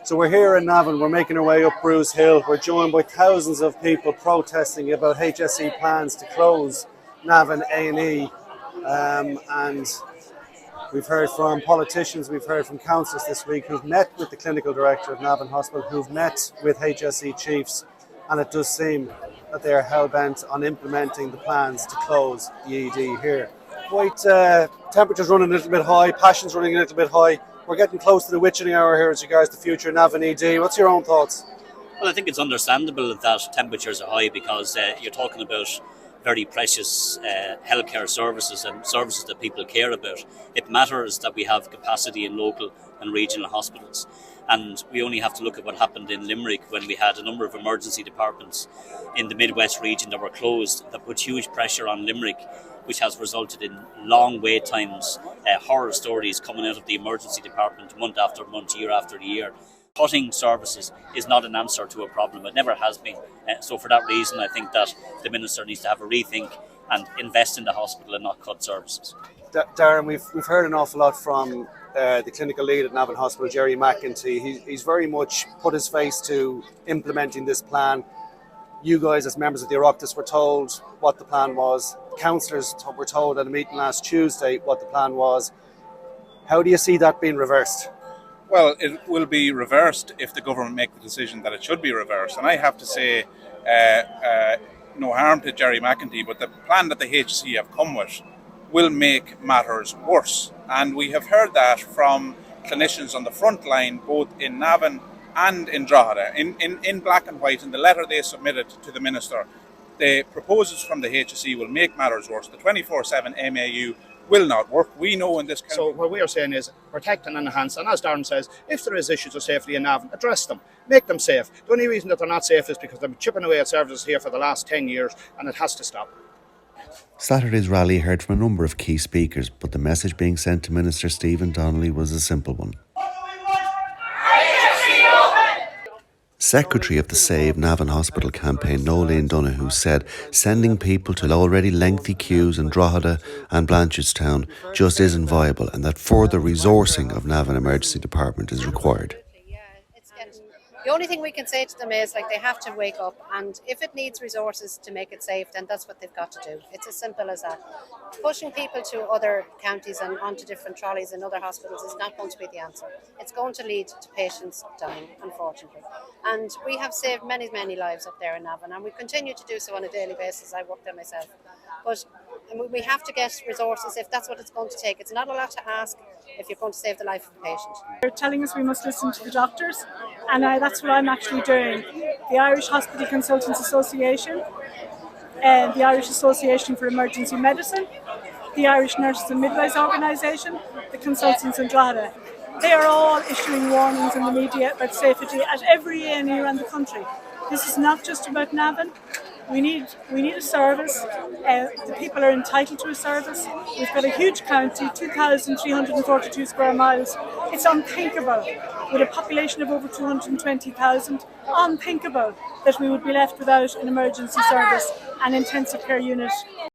So we're here in Navan, we're making our way up Bruce Hill. We're joined by thousands of people protesting about HSE plans to close Navan A&E. And we've heard from politicians, we've heard from councillors this week who've met with the clinical director of Navan Hospital, who've met with HSE chiefs, and it does seem that they're hell-bent on implementing the plans to close the ED here. Quite temperatures running a little bit high, passions running a little bit high. We're getting close to the witching hour here as regards the future of Navan ED. What's your own thoughts? Well, I think it's understandable that temperatures are high because you're talking about very precious healthcare services and services that people care about. It matters that we have capacity in local and regional hospitals. And we only have to look at what happened in Limerick when we had a number of emergency departments in the Midwest region that were closed, that put huge pressure on Limerick, which has resulted in long wait times, horror stories coming out of the emergency department month after month, year after year. Cutting services is not an answer to a problem. It never has been. So for that reason, I think that the Minister needs to have a rethink and invest in the hospital and not cut services. Darren, we've heard an awful lot from the clinical lead at Navan Hospital, Jerry McEntee. He's very much put his face to implementing this plan. You guys, as members of the Oireachtas, were told what the plan was. Councillors were told at a meeting last Tuesday what the plan was. How do you see that being reversed? Well, it will be reversed if the government make the decision that it should be reversed. And I have to say, no harm to Jerry McEntee, but the plan that the HSE have come with will make matters worse. And we have heard that from clinicians on the front line, both in Navan and in Drogheda, in black and white, in the letter they submitted to the Minister. The proposals from the HSE will make matters worse. The 24/7 MAU will not work. We know in this country. So what we are saying is protect and enhance. And as Darren says, if there is issues of safety in Navan, address them. Make them safe. The only reason that they're not safe is because they've been chipping away at services here for the last 10 years, and it has to stop. Saturday's rally heard from a number of key speakers, but the message being sent to Minister Stephen Donnelly was a simple one. Secretary of the Save Navan Hospital campaign, Nolene Donoghue, said sending people to already lengthy queues in Drogheda and Blanchardstown just isn't viable, and that further resourcing of Navan Emergency Department is required. The only thing we can say to them is they have to wake up, and if it needs resources to make it safe, then that's what they've got to do. It's as simple as that. Pushing people to other counties and onto different trolleys in other hospitals is not going to be the answer. It's going to lead to patients dying, unfortunately. And we have saved many, many lives up there in Navan, and we continue to do so on a daily basis. I work there myself. But we have to get resources if that's what it's going to take. It's not a lot to ask if you're going to save the life of a patient. They're telling us we must listen to the doctors, and that's what I'm actually doing. The Irish Hospital Consultants Association, the Irish Association for Emergency Medicine, the Irish Nurses and Midwives Organisation, the Consultants in Drogheda. They are all issuing warnings in the media about safety at every A&E around the country. This is not just about Navan. We need a service. The people are entitled to a service. We've got a huge county, 2,342 square miles. It's unthinkable, with a population of over 220,000, unthinkable that we would be left without an emergency service and intensive care unit.